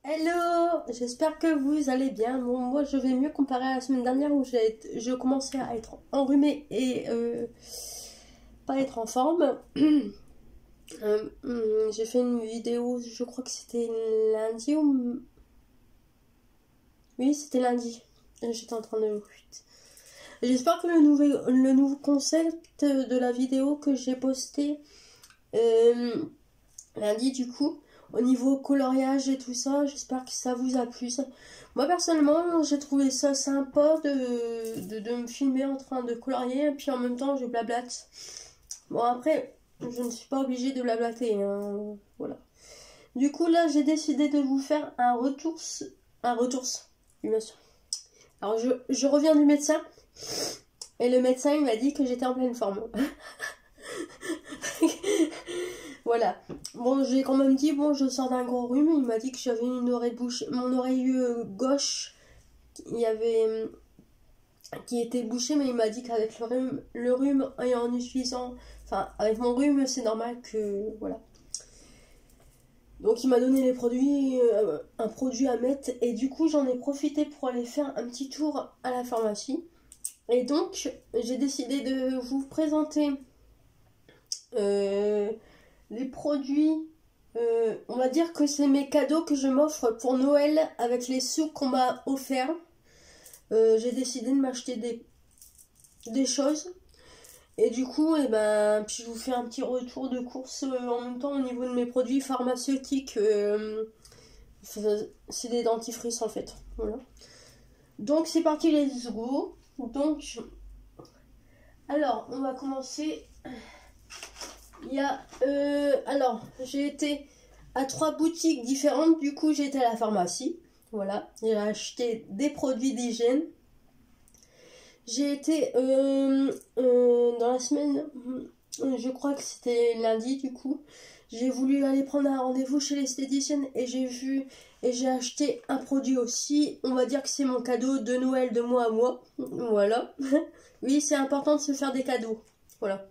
Hello, j'espère que vous allez bien. Bon, moi je vais mieux comparé à la semaine dernière où je commençais à être enrhumée et pas être en forme. J'ai fait une vidéo, je crois que c'était lundi ou... Oui, c'était lundi. J'étais en train de... J'espère que le nouveau concept de la vidéo que j'ai posté lundi du coup, au niveau coloriage et tout ça, j'espère que ça vous a plu. Moi personnellement, j'ai trouvé ça sympa de me filmer en train de colorier et puis en même temps je blablate. Bon après, je ne suis pas obligée de blablater, hein, voilà. Du coup là, j'ai décidé de vous faire un retour, oui, bien sûr. Alors je reviens du médecin et le médecin il m'a dit que j'étais en pleine forme. Voilà. Bon, j'ai quand même dit, bon, je sors d'un gros rhume. Il m'a dit que j'avais une oreille bouchée. Mon oreille gauche, il y avait... qui était bouchée, mais il m'a dit qu'avec le rhume et en utilisant... Enfin, avec mon rhume, c'est normal que... Voilà. Donc il m'a donné les produits, un produit à mettre. Et du coup, j'en ai profité pour aller faire un petit tour à la pharmacie. Et donc, j'ai décidé de vous présenter... les produits, on va dire que c'est mes cadeaux que je m'offre pour Noël avec les sous qu'on m'a offert. J'ai décidé de m'acheter des choses. Et du coup, puis je vous fais un petit retour de course en même temps au niveau de mes produits pharmaceutiques. C'est des dentifrices en fait. Voilà. Donc c'est parti, let's go. Donc, alors on va commencer. Il y a, alors, j'ai été à 3 boutiques différentes. Du coup, j'ai été à la pharmacie. Voilà, j'ai acheté des produits d'hygiène. J'ai été dans la semaine, je crois que c'était lundi du coup. J'ai voulu aller prendre un rendez-vous chez l'esthéticienne et j'ai acheté un produit aussi. On va dire que c'est mon cadeau de Noël de moi à moi. Voilà. Oui, c'est important de se faire des cadeaux. Voilà.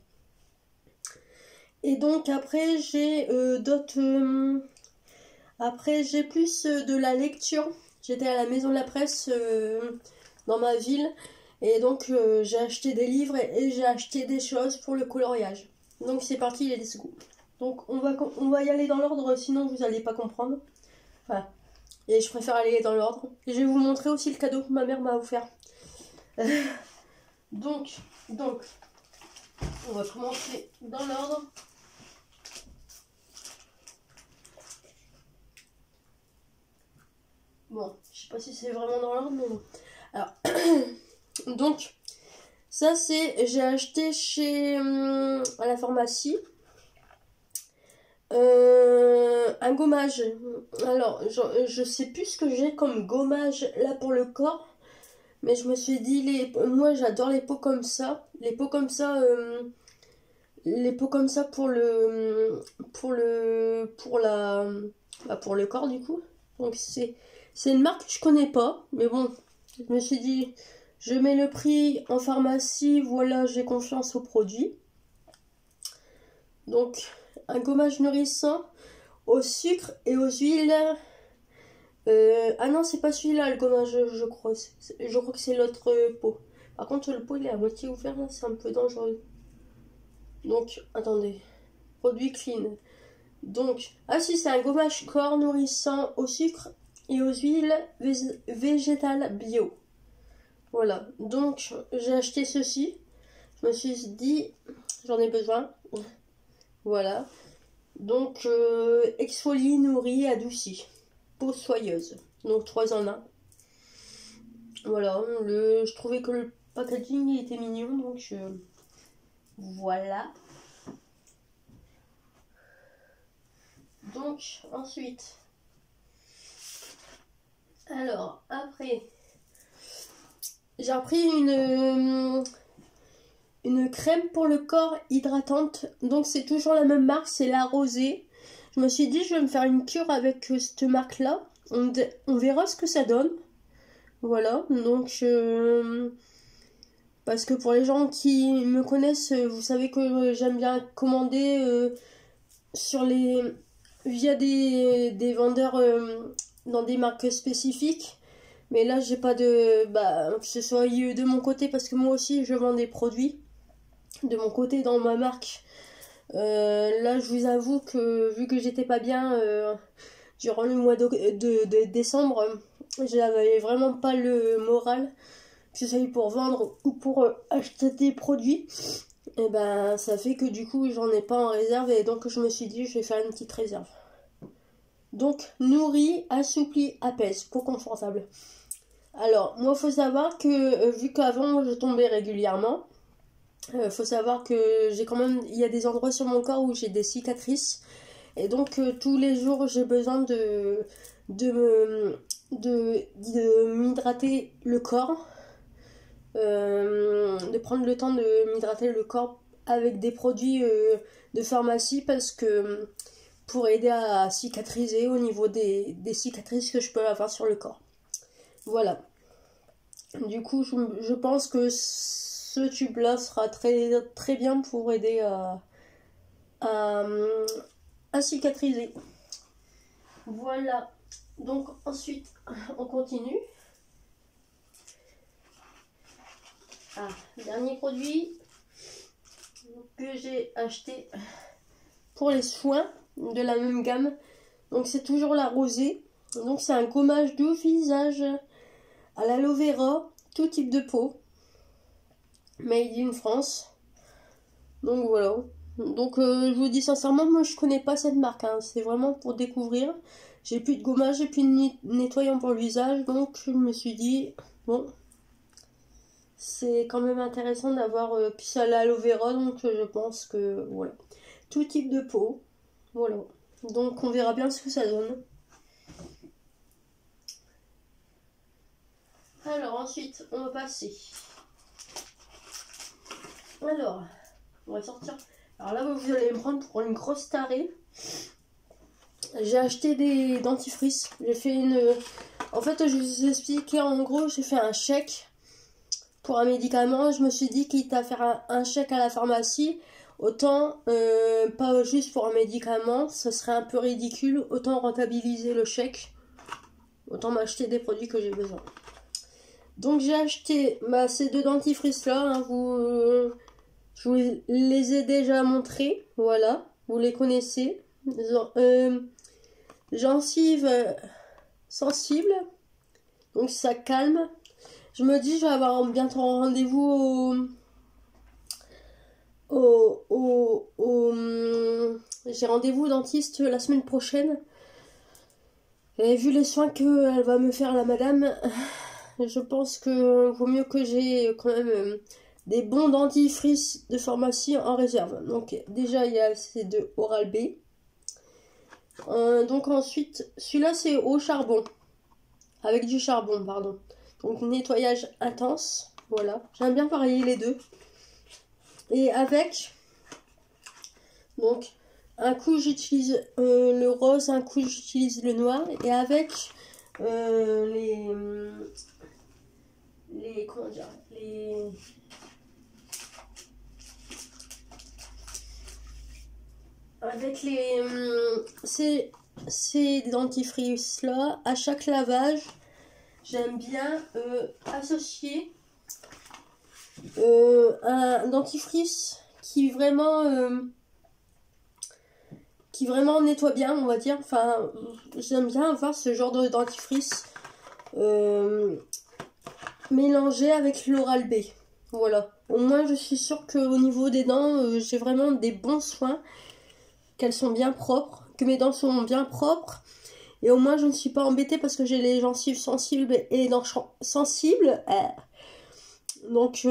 Et donc après j'ai d'autres... après j'ai plus de la lecture. J'étais à la maison de la presse dans ma ville. Et donc j'ai acheté des livres et j'ai acheté des choses pour le coloriage. Donc c'est parti, let's go. Donc on va y aller dans l'ordre, sinon vous n'allez pas comprendre. Voilà. Et je préfère aller dans l'ordre. Et je vais vous montrer aussi le cadeau que ma mère m'a offert. donc, on va commencer dans l'ordre. Bon, je sais pas si c'est vraiment dans l'ordre, mais bon. Alors, donc, ça c'est, j'ai acheté chez, à la pharmacie, un gommage. Alors, je sais plus ce que j'ai comme gommage là pour le corps, mais je me suis dit, moi j'adore les pots comme ça. Les pots comme ça, pour pour le corps du coup. Donc c'est une marque que je connais pas, mais bon, je me suis dit, je mets le prix en pharmacie, voilà, j'ai confiance au produit. Donc, un gommage nourrissant au sucre et aux huiles. Ah non, c'est pas celui-là le gommage, je crois. Je crois que c'est l'autre pot. Par contre, le pot il est à moitié ouvert, là, c'est un peu dangereux. Donc, attendez. Produit clean. Donc, ah si, c'est un gommage corps nourrissant au sucre et aux huiles végétales bio. Voilà, donc j'ai acheté ceci. Je me suis dit, j'en ai besoin. Voilà. Donc, exfolie, nourrit, adouci. Peau soyeuse. Donc 3 en 1. Voilà, je trouvais que le packaging était mignon, donc voilà. Donc, ensuite, alors, après, j'ai repris une crème pour le corps hydratante. Donc, c'est toujours la même marque, c'est La Rosée. Je me suis dit, je vais me faire une cure avec cette marque-là. On verra ce que ça donne. Voilà, donc, parce que pour les gens qui me connaissent, vous savez que j'aime bien commander via des vendeurs dans des marques spécifiques. Mais là, j'ai pas de... Bah, que ce soit de mon côté, parce que moi aussi, je vends des produits. De mon côté, dans ma marque. Là, je vous avoue que, vu que j'étais pas bien durant le mois de décembre, j'avais vraiment pas le moral, que ce soit pour vendre ou pour acheter des produits. Et ben, ça fait que du coup, j'en ai pas en réserve. Et donc, je me suis dit, je vais faire une petite réserve. Donc, nourrit, assoupli, apaise, peau confortable. Alors, moi, faut savoir que, vu qu'avant, je tombais régulièrement, faut savoir que j'ai quand même, il y a des endroits sur mon corps où j'ai des cicatrices. Et donc, tous les jours, j'ai besoin de m'hydrater le corps. De prendre le temps de m'hydrater le corps avec des produits de pharmacie, parce que pour aider à cicatriser au niveau des cicatrices que je peux avoir sur le corps. Voilà. Du coup, je pense que ce tube-là sera très, très bien pour aider à cicatriser. Voilà. Donc ensuite, on continue. Dernier produit que j'ai acheté pour les soins de la même gamme. Donc c'est toujours la rosée. Donc c'est un gommage de visage à l'aloe vera, tout type de peau, made in France. Donc voilà. Donc je vous dis sincèrement, moi je connais pas cette marque, hein. C'est vraiment pour découvrir. J'ai plus de gommage, j'ai plus de nettoyant pour le visage, donc je me suis dit bon, c'est quand même intéressant d'avoir puis ça l'aloe vera, donc je pense que voilà, tout type de peau, voilà. Donc on verra bien ce que ça donne. Alors ensuite, on va passer. Alors, on va sortir. Alors là, vous allez me prendre pour une grosse tarée. J'ai acheté des dentifrices. J'ai fait une... En fait, je vous ai expliqué, en gros, j'ai fait un chèque pour un médicament. Je me suis dit, quitte à faire un chèque à la pharmacie, autant, pas juste pour un médicament, ce serait un peu ridicule. Autant rentabiliser le chèque. Autant m'acheter des produits que j'ai besoin. Donc j'ai acheté ces deux dentifrices là, hein, je vous les ai déjà montrés, voilà, vous les connaissez. Gencives sensibles, donc ça calme. Je me dis je vais avoir bientôt un rendez-vous j'ai rendez-vous au dentiste la semaine prochaine. Et vu les soins qu'elle va me faire la madame, je pense que vaut mieux que j'ai quand même des bons dentifrices de pharmacie en réserve. Donc déjà il y a ces deux Oral-B. Donc ensuite, celui-là c'est au charbon. Avec du charbon, pardon. Donc nettoyage intense. Voilà. J'aime bien varier les deux. Et avec... Donc un coup j'utilise le rose, un coup j'utilise le noir. Et avec comment dire, avec ces dentifrices là, à chaque lavage j'aime bien associer un dentifrice qui vraiment nettoie bien, on va dire. Enfin, j'aime bien avoir ce genre de dentifrice mélangé avec l'Oral-B. Voilà. Au moins, je suis sûre qu'au niveau des dents, j'ai vraiment des bons soins, qu'elles sont bien propres, que mes dents sont bien propres. Et au moins, je ne suis pas embêtée parce que j'ai les gencives sensibles et les dents sensibles. Donc,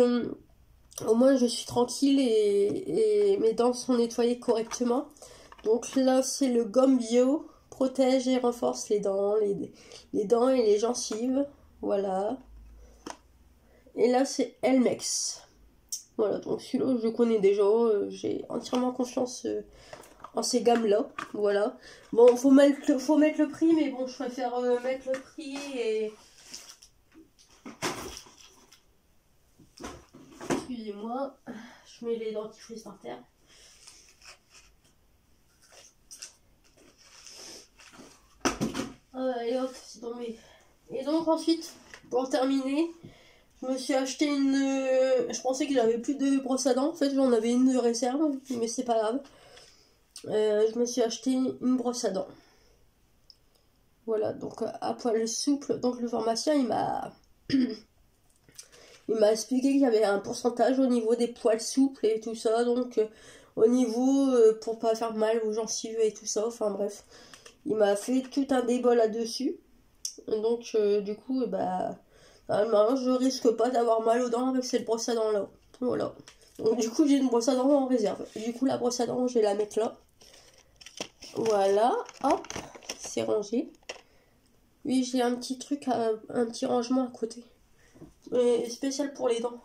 au moins, je suis tranquille et mes dents sont nettoyées correctement. Donc là, c'est le gomme bio, protège et renforce les dents, les dents et les gencives. Voilà. Et là, c'est Elmex. Voilà, donc celui-là, je connais déjà. J'ai entièrement confiance en ces gammes-là. Voilà. Bon, faut mettre le prix, mais bon, je préfère mettre le prix et... Excusez-moi, je mets les dentifrices par terre. Et hop, c'est tombé. Et donc ensuite, pour terminer, je me suis acheté une... je pensais que j'avais plus de brosse à dents. En fait, j'en avais une de réserve, mais c'est pas grave. Je me suis acheté une brosse à dents. Voilà, donc à poil souple. Donc le pharmacien, il m'a expliqué qu'il y avait un pourcentage au niveau des poils souples et tout ça. Donc au niveau, pour pas faire mal aux gencives et tout ça. Enfin bref, il m'a fait tout un débat là-dessus. Donc du coup, normalement, je risque pas d'avoir mal aux dents avec cette brosse à dents là. Voilà. Donc du coup, j'ai une brosse à dents en réserve. Du coup, la brosse à dents, je vais la mettre là. Voilà, hop, c'est rangé. Oui, j'ai un petit truc, un petit rangement à côté. Spécial pour les dents.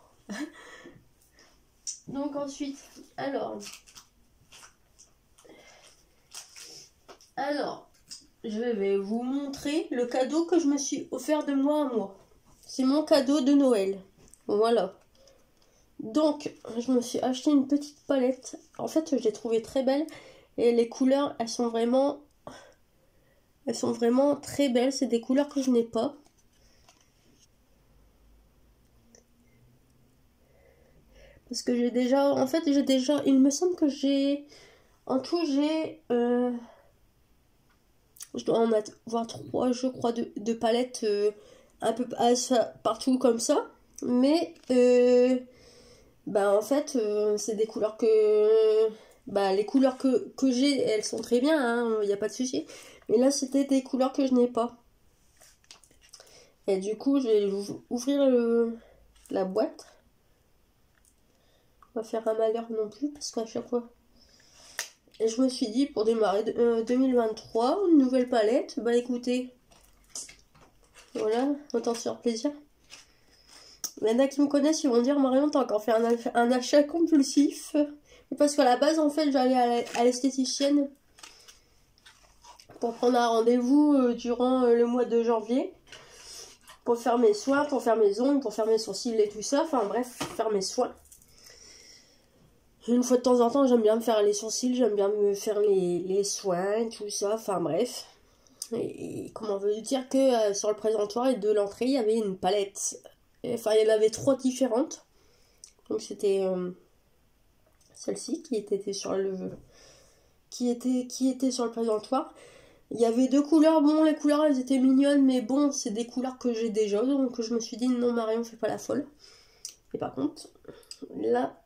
Donc ensuite, alors, je vais vous montrer le cadeau que je me suis offert de moi à moi. C'est mon cadeau de Noël. Voilà. Donc, je me suis acheté une petite palette. En fait, je l'ai trouvée très belle. Et les couleurs, elles sont vraiment très belles. C'est des couleurs que je n'ai pas. Parce que j'ai déjà... En fait, il me semble que j'ai... En tout, j'ai... je dois en avoir 3, je crois, de palettes un peu partout comme ça. Mais... en fait, c'est des couleurs que... les couleurs que j'ai, elles sont très bien, il n'y a pas de souci. Mais là, c'était des couleurs que je n'ai pas. Et du coup, je vais ouvrir la boîte. On va faire un malheur non plus, parce qu'à chaque fois... Et je me suis dit, pour démarrer 2023, une nouvelle palette, écoutez, voilà, autant se faire plaisir. Il y en a qui me connaissent, ils vont dire, Marion, t'as encore fait un achat compulsif. Parce qu'à la base, en fait, j'allais à l'esthéticienne pour prendre un rendez-vous durant le mois de janvier. Pour faire mes soins, pour faire mes ongles, pour faire mes sourcils et tout ça. Enfin bref, faire mes soins. Une fois de temps en temps, j'aime bien me faire les sourcils, j'aime bien me faire les soins, tout ça, enfin bref. Et comment veut dire que sur le présentoir et de l'entrée, il y avait une palette. Enfin, il y en avait 3 différentes. Donc c'était celle-ci qui était sur le présentoir. Il y avait 2 couleurs. Bon, les couleurs, elles étaient mignonnes, mais bon, c'est des couleurs que j'ai déjà. Donc je me suis dit, non, Marion, fais pas la folle. Et par contre, là...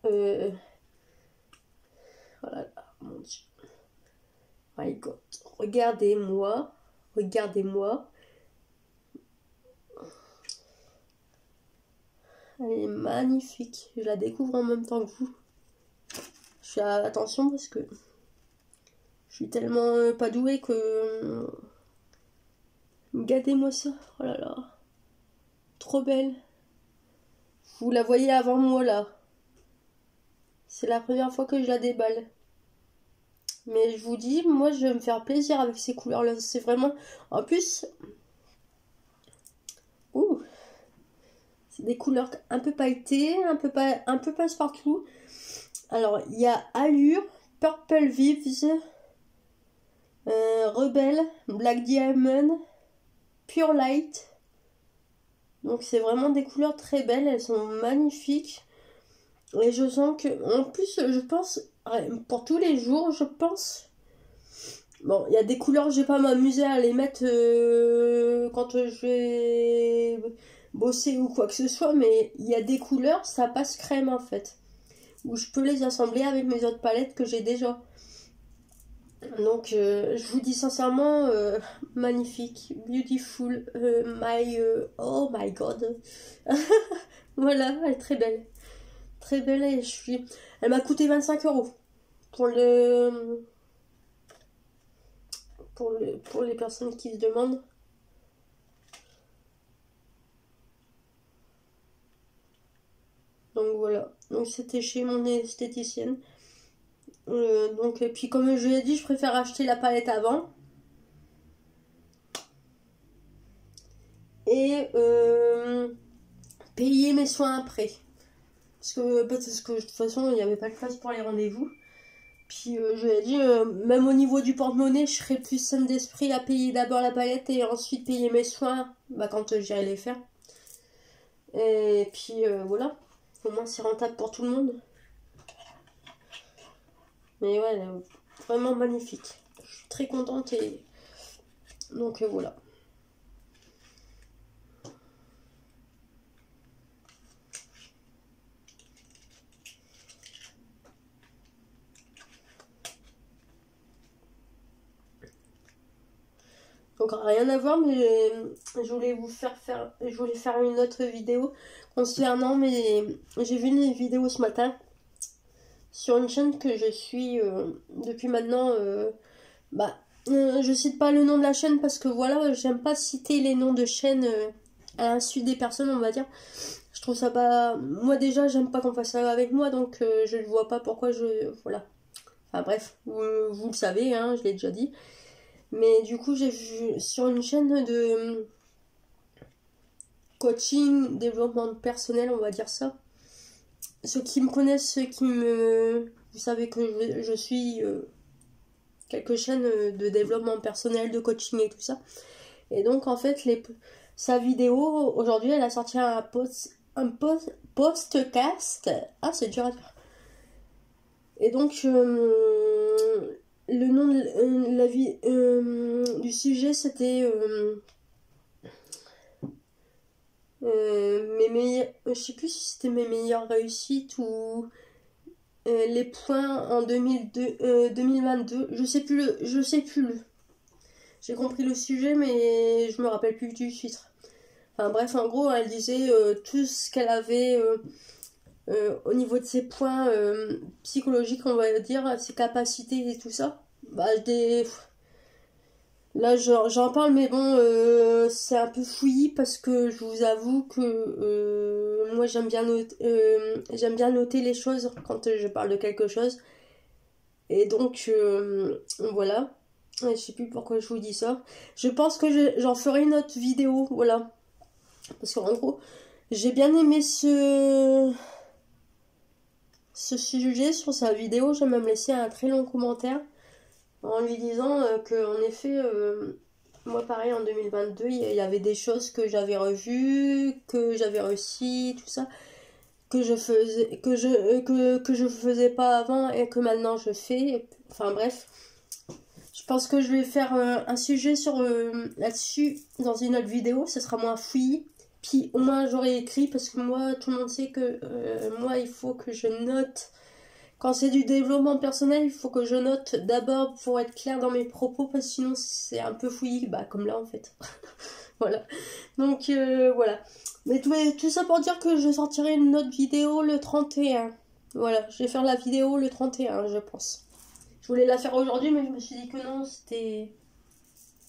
Voilà, mon Dieu. My God. Regardez-moi. Regardez-moi. Elle est magnifique. Je la découvre en même temps que vous. Je fais attention parce que je suis tellement pas douée que... Regardez-moi ça. Oh là là. Trop belle. Vous la voyez avant moi là. C'est la première fois que je la déballe. Mais je vous dis, moi je vais me faire plaisir avec ces couleurs là. C'est vraiment... En plus... Ouh, c'est des couleurs un peu pailletées, un peu passe-partout. Alors, il y a Allure, Purple Vives, Rebelle, Black Diamond, Pure Light. Donc c'est vraiment des couleurs très belles, elles sont magnifiques. Et je sens que, en plus, je pense, pour tous les jours, je pense... Bon, il y a des couleurs, je vais pas m'amuser à les mettre quand je vais bosser ou quoi que ce soit, mais il y a des couleurs, ça passe crème en fait. Où je peux les assembler avec mes autres palettes que j'ai déjà. Donc, je vous dis sincèrement, magnifique, beautiful, oh my god. Voilà, elle est très belle. Très belle et elle m'a coûté 25 € pour les personnes qui se demandent. Donc voilà, donc c'était chez mon esthéticienne. Donc, et puis comme je l'ai dit, je préfère acheter la palette avant. Et payer mes soins après. Parce que de toute façon, il n'y avait pas de place pour les rendez-vous. Puis je lui ai dit, même au niveau du porte-monnaie, je serais plus saine d'esprit à payer d'abord la palette et ensuite payer mes soins quand j'irai les faire. Et puis voilà, au moins c'est rentable pour tout le monde. Mais ouais, vraiment magnifique. Je suis très contente et donc voilà. Donc rien à voir, mais je voulais faire une autre vidéo concernant j'ai vu une vidéo ce matin sur une chaîne que je suis depuis maintenant. Je cite pas le nom de la chaîne parce que voilà, j'aime pas citer les noms de chaînes à l'insu des personnes, on va dire. Je trouve ça pas. Moi déjà, j'aime pas qu'on fasse ça avec moi, donc je ne vois pas pourquoi voilà. Enfin bref, vous le savez, hein, je l'ai déjà dit. Mais du coup, j'ai vu sur une chaîne de coaching, développement personnel, on va dire ça. Ceux qui me connaissent, vous savez que je suis quelques chaînes de développement personnel, de coaching et tout ça. Et donc, en fait, sa vidéo, aujourd'hui, elle a sorti un postcast. Ah, c'est dur à dire. Et donc, le nom du sujet, c'était je sais plus si c'était mes meilleures réussites ou les points en 2022. Je sais plus J'ai compris le sujet, mais je me rappelle plus du titre. Enfin bref, en gros, elle disait tout ce qu'elle avait au niveau de ses points psychologiques, on va dire, ses capacités et tout ça. Là, j'en parle, mais bon, c'est un peu fouillis parce que je vous avoue que moi, j'aime bien noter les choses quand je parle de quelque chose. Et donc, voilà. Je sais plus pourquoi je vous dis ça. Je pense que j'en ferai une autre vidéo, voilà. Parce qu'en gros, j'ai bien aimé ce sujet sur sa vidéo. J'ai même laissé un très long commentaire en lui disant qu'en effet, moi pareil en 2022, il y avait des choses que j'avais revues, que j'avais réussi, tout ça, que je faisais pas avant et que maintenant je fais. Enfin bref, je pense que je vais faire un sujet là-dessus dans une autre vidéo. Ce sera moins fouillis. Puis au moins j'aurai écrit parce que moi, tout le monde sait que moi, il faut que je note. Quand c'est du développement personnel, il faut que je note d'abord pour être clair dans mes propos, parce que sinon c'est un peu fouillis, comme là en fait. Voilà. Donc voilà. Mais tout ça pour dire que je sortirai une autre vidéo le 31. Voilà, je vais faire la vidéo le 31, je pense. Je voulais la faire aujourd'hui, mais je me suis dit que non, c'était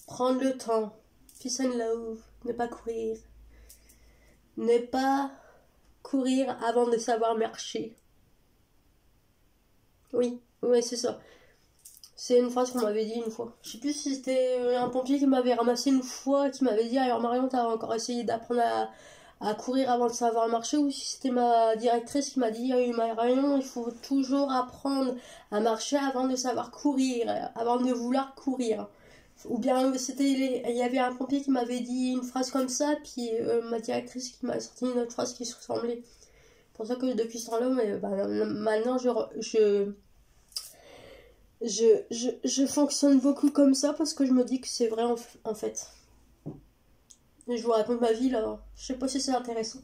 prendre le temps. Peace and love. Ne pas courir. Ne pas courir avant de savoir marcher. Oui, c'est ça. C'est une phrase qu'on m'avait dit une fois. Je sais plus si c'était un pompier qui m'avait ramassé une fois, qui m'avait dit alors Marion, t'as encore essayé d'apprendre à courir avant de savoir marcher, ou si c'était ma directrice qui m'a dit Marion, il faut toujours apprendre à marcher avant de savoir courir, avant de vouloir courir. Ou bien il y avait un pompier qui m'avait dit une phrase comme ça, puis ma directrice qui m'a sorti une autre phrase qui se ressemblait. C'est pour ça que depuis ce temps-là, maintenant je fonctionne beaucoup comme ça parce que je me dis que c'est vrai en fait. Et je vous raconte ma vie là. Je sais pas si c'est intéressant.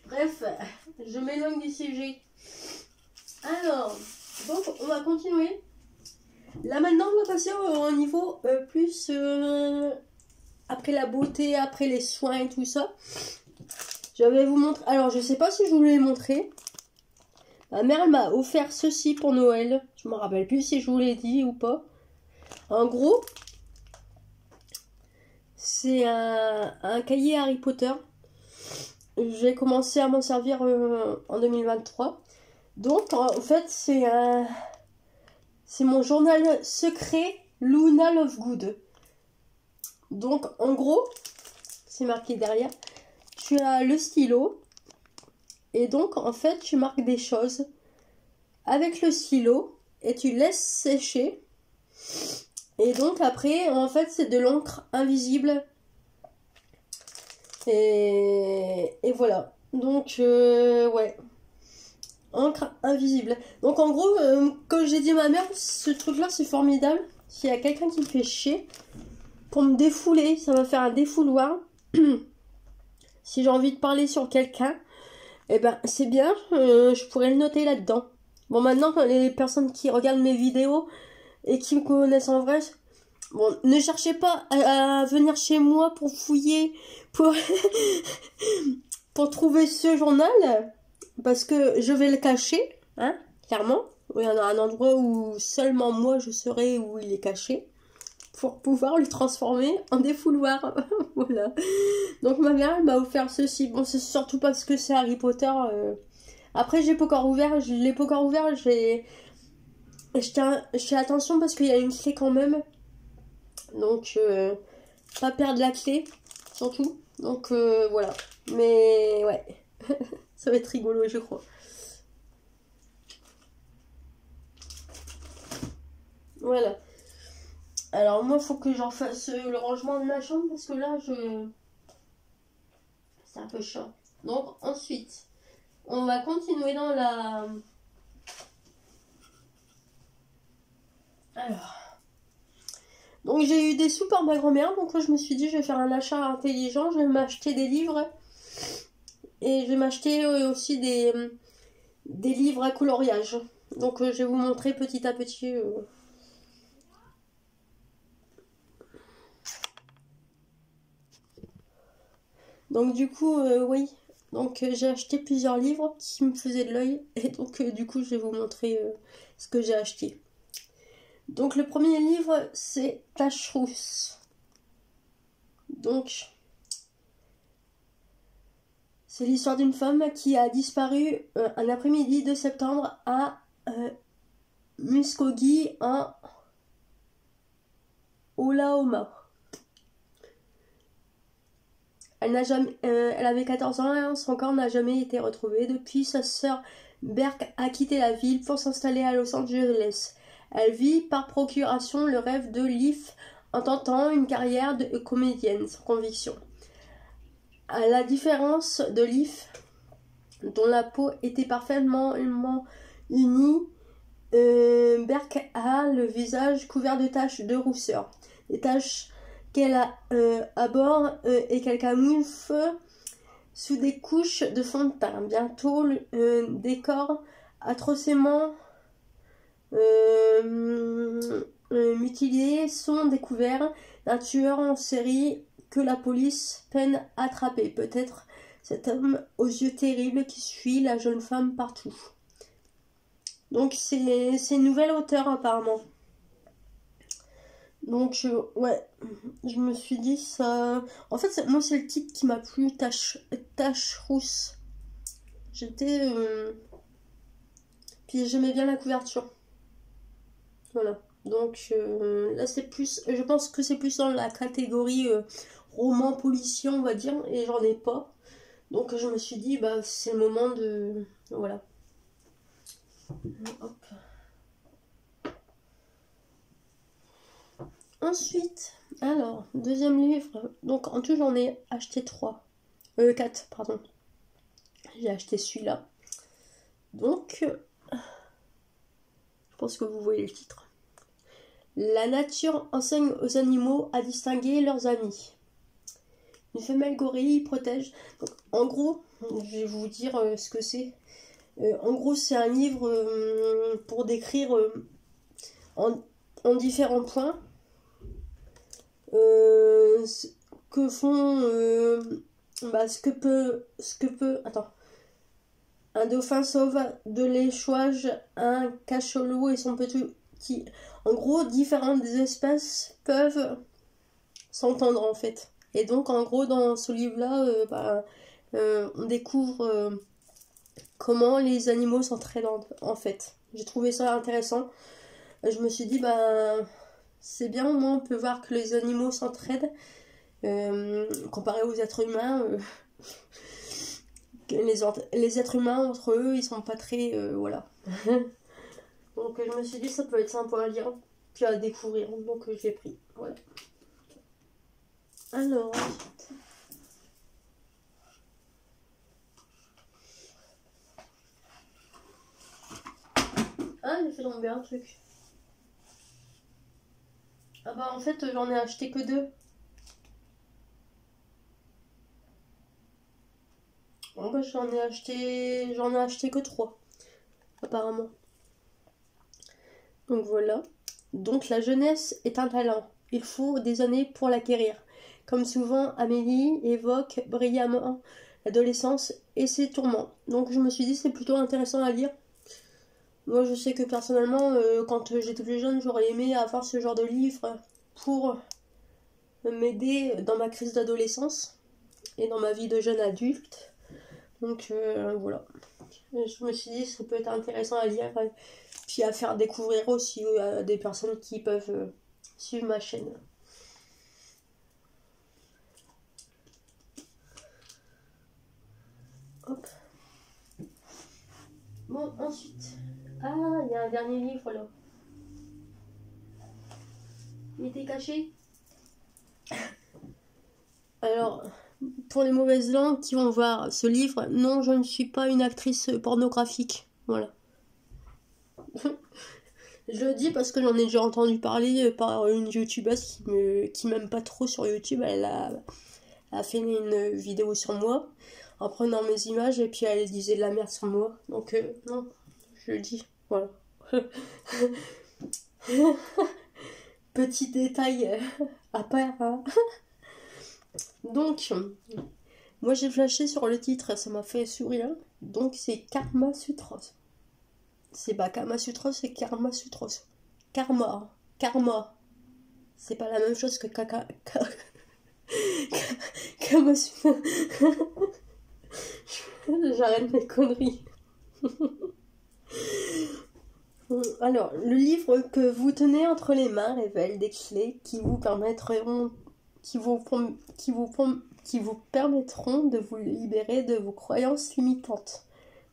Bref, je m'éloigne du sujet. Alors, donc on va continuer. Là maintenant on va passer au niveau plus après la beauté, après les soins et tout ça. Je vais vous montrer. Alors je sais pas si je vous l'ai montré. Ma mère elle m'a offert ceci pour Noël. Je me rappelle plus si je vous l'ai dit ou pas. En gros, c'est un cahier Harry Potter. J'ai commencé à m'en servir en 2023. Donc en fait c'est mon journal secret Luna Lovegood. Donc en gros, c'est marqué derrière. Tu as le stylo. Et donc, en fait, tu marques des choses avec le stylo. et tu laisses sécher. Et donc après, en fait, c'est de l'encre invisible. Et voilà. Donc, ouais. Encre invisible. Donc en gros, comme j'ai dit à ma mère, ce truc-là, c'est formidable. S'il y a quelqu'un qui me fait chier, pour me défouler, ça va faire un défouloir. Si j'ai envie de parler sur quelqu'un, eh ben c'est bien, je pourrais le noter là-dedans. Bon, maintenant, les personnes qui regardent mes vidéos et qui me connaissent en vrai, bon, ne cherchez pas à venir chez moi pour fouiller, pour, pour trouver ce journal, parce que je vais le cacher, hein, clairement. Il y en a un endroit où seulement moi je saurai où il est caché, pour pouvoir le transformer en défouloir. Voilà. Donc ma mère elle m'a offert ceci. Bon, c'est surtout parce que c'est Harry Potter. Après, j'ai pas encore ouvert. Je l'ai pas encore ouvert. Je fais attention parce qu'il y a une clé quand même. Donc, pas perdre la clé, surtout. Donc, voilà. Mais, ouais. Ça va être rigolo, je crois. Voilà. Alors, moi, faut que j'en fasse le rangement de ma chambre parce que là, c'est un peu chiant. Donc, ensuite, on va continuer dans la... Alors... Donc j'ai eu des sous par ma grand-mère, donc je me suis dit je vais faire un achat intelligent, je vais m'acheter des livres et je vais m'acheter aussi des livres à coloriage. Donc je vais vous montrer petit à petit. Donc du coup, oui, donc j'ai acheté plusieurs livres qui me faisaient de l'œil et donc du coup je vais vous montrer ce que j'ai acheté. Donc le premier livre c'est Tache Rousse. Donc c'est l'histoire d'une femme qui a disparu un après-midi de septembre à Muskogee en Oklahoma. Elle avait 14 ans et son corps n'a jamais été retrouvé. Depuis, sa sœur Berk a quitté la ville pour s'installer à Los Angeles. Elle vit par procuration le rêve de Leaf en tentant une carrière de comédienne sans conviction. À la différence de Leaf, dont la peau était parfaitement unie, Berk a le visage couvert de taches de rousseur. Des taches qu'elle a à bord et qu'elle camoufle sous des couches de fond de teint. Bientôt, le décor atrocement mutilé sont découverts d'un tueur en série que la police peine à attraper. Peut-être cet homme aux yeux terribles qui suit la jeune femme partout. Donc c'est une nouvelle auteure apparemment. Donc ouais, je me suis dit ça... En fait, moi c'est le titre qui m'a plu, Tache Rousse. J'étais... Puis j'aimais bien la couverture. Voilà. Donc là c'est plus... Je pense que c'est plus dans la catégorie roman policier on va dire. Et j'en ai pas. Donc je me suis dit bah c'est le moment de... Voilà. Hop. Ensuite, alors, deuxième livre. Donc en tout j'en ai acheté 4, pardon. J'ai acheté celui-là. Donc, je pense que vous voyez le titre. La nature enseigne aux animaux à distinguer leurs amis. Une femelle gorille protège. Donc, en gros, je vais vous dire ce que c'est. En gros, c'est un livre pour décrire en différents points que font ce que peut attends, un dauphin sauve de l'échouage, un cachalot et son petit. En gros, différentes espèces peuvent s'entendre en fait. Et donc en gros dans ce livre là on découvre comment les animaux s'entraident en fait. J'ai trouvé ça intéressant. Je me suis dit c'est bien, au moins on peut voir que les animaux s'entraident comparé aux êtres humains. Les êtres humains entre eux ils sont pas très voilà. Donc je me suis dit ça peut être sympa à lire, puis à découvrir, donc je l'ai pris. Voilà. Alors ensuite. Ah, j'ai fait tomber un truc. Ah bah en fait j'en ai acheté que 2. Bon bah j'en ai acheté que 3 apparemment. Donc voilà. Donc la jeunesse est un talent. Il faut des années pour l'acquérir. Comme souvent, Amélie évoque brillamment l'adolescence et ses tourments. Donc je me suis dit c'est plutôt intéressant à lire. Moi je sais que personnellement, quand j'étais plus jeune, j'aurais aimé avoir ce genre de livre pour m'aider dans ma crise d'adolescence et dans ma vie de jeune adulte. Donc voilà. Je me suis dit ça peut être intéressant à lire. Puis à faire découvrir aussi à des personnes qui peuvent suivre ma chaîne. Hop. Bon, ensuite. Ah, il y a un dernier livre là. Il était caché. Alors, pour les mauvaises langues qui vont voir ce livre, non, je ne suis pas une actrice pornographique. Voilà. Je le dis parce que j'en ai déjà entendu parler par une youtubeuse qui m'aime pas trop sur YouTube. Elle a fait une vidéo sur moi en prenant mes images et puis elle disait de la merde sur moi. Donc non, je le dis. Voilà. Petit détail à part. Hein. Donc, moi j'ai flashé sur le titre, ça m'a fait sourire. Donc c'est Karma Sutras. C'est pas Kama Sutra, c'est Karma Sutras. Karma. Karma. C'est pas la même chose que Kama Sutra. J'arrête mes conneries. Alors, le livre que vous tenez entre les mains révèle des clés qui vous permettront de vous libérer de vos croyances limitantes,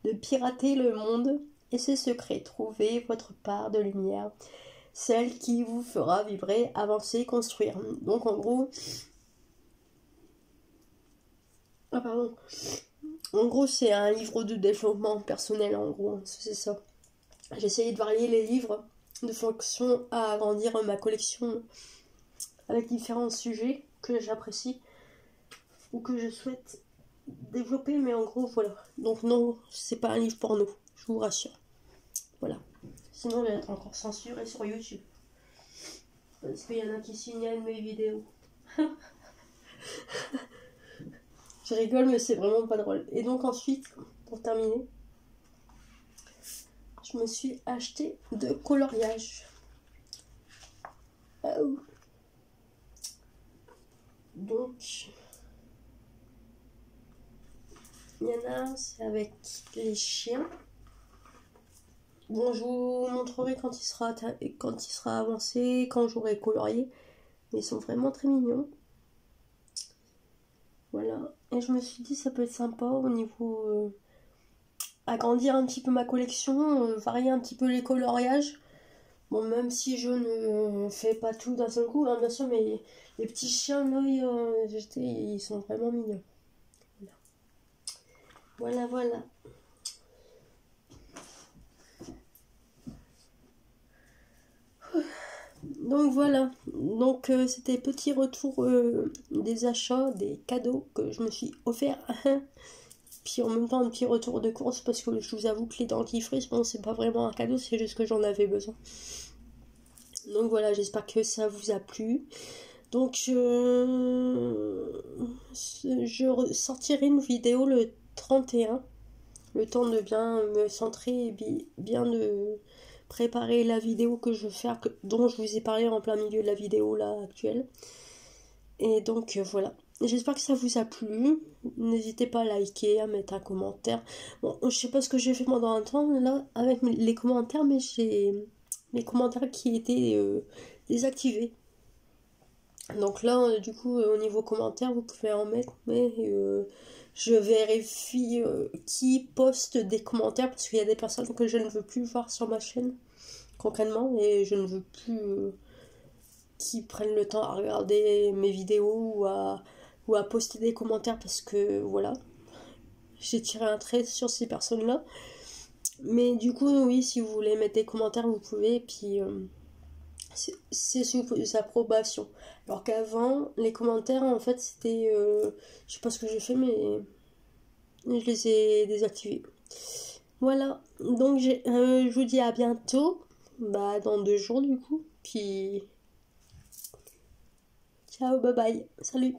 de pirater le monde et ses secrets. Trouvez votre part de lumière, celle qui vous fera vibrer, avancer, construire. Donc en gros... Ah pardon. En gros, c'est un livre de développement personnel, en gros, c'est ça. J'ai essayé de varier les livres de fonction à agrandir ma collection avec différents sujets que j'apprécie ou que je souhaite développer, mais en gros, voilà. Donc non, c'est pas un livre porno, je vous rassure. Voilà. Sinon, il va être encore censuré sur YouTube. Parce qu'il y en a qui signalent mes vidéos. Je rigole, mais c'est vraiment pas drôle. Et donc ensuite, pour terminer, je me suis acheté de coloriage. Oh. Donc, il y en a un, c'est avec les chiens. Bon, je vous montrerai quand il sera avancé, quand j'aurai colorié. Mais ils sont vraiment très mignons. Voilà. Et je me suis dit, ça peut être sympa au niveau... agrandir un petit peu ma collection, varier un petit peu les coloriages. Bon, même si je ne fais pas tout d'un seul coup, hein, bien sûr, mais les petits chiens, là, ils sont vraiment mignons. Voilà, voilà. Donc voilà, donc c'était petit retour des achats, des cadeaux que je me suis offert. Puis en même temps un petit retour de course parce que je vous avoue que les dentifrices, bon c'est pas vraiment un cadeau, c'est juste que j'en avais besoin. Donc voilà, j'espère que ça vous a plu. Donc je sortirai une vidéo le 31, le temps de bien me centrer et bien de préparer la vidéo que je veux faire, dont je vous ai parlé en plein milieu de la vidéo là actuelle. Et donc voilà. J'espère que ça vous a plu. N'hésitez pas à liker, à mettre un commentaire. Bon, je sais pas ce que j'ai fait pendant un temps là avec les commentaires, mais j'ai mes commentaires qui étaient désactivés. Donc là, du coup, au niveau commentaires, vous pouvez en mettre, mais je vérifie qui poste des commentaires parce qu'il y a des personnes que je ne veux plus voir sur ma chaîne. concrètement, et je ne veux plus qu'ils prennent le temps à regarder mes vidéos ou à poster des commentaires parce que voilà, j'ai tiré un trait sur ces personnes-là. Mais du coup, oui, si vous voulez mettre des commentaires, vous pouvez, et puis c'est sous approbation. Alors qu'avant, les commentaires, en fait, c'était... je sais pas ce que j'ai fait, mais je les ai désactivés. Voilà, donc je vous dis à bientôt, bah dans 2 jours du coup, puis ciao, bye bye, salut.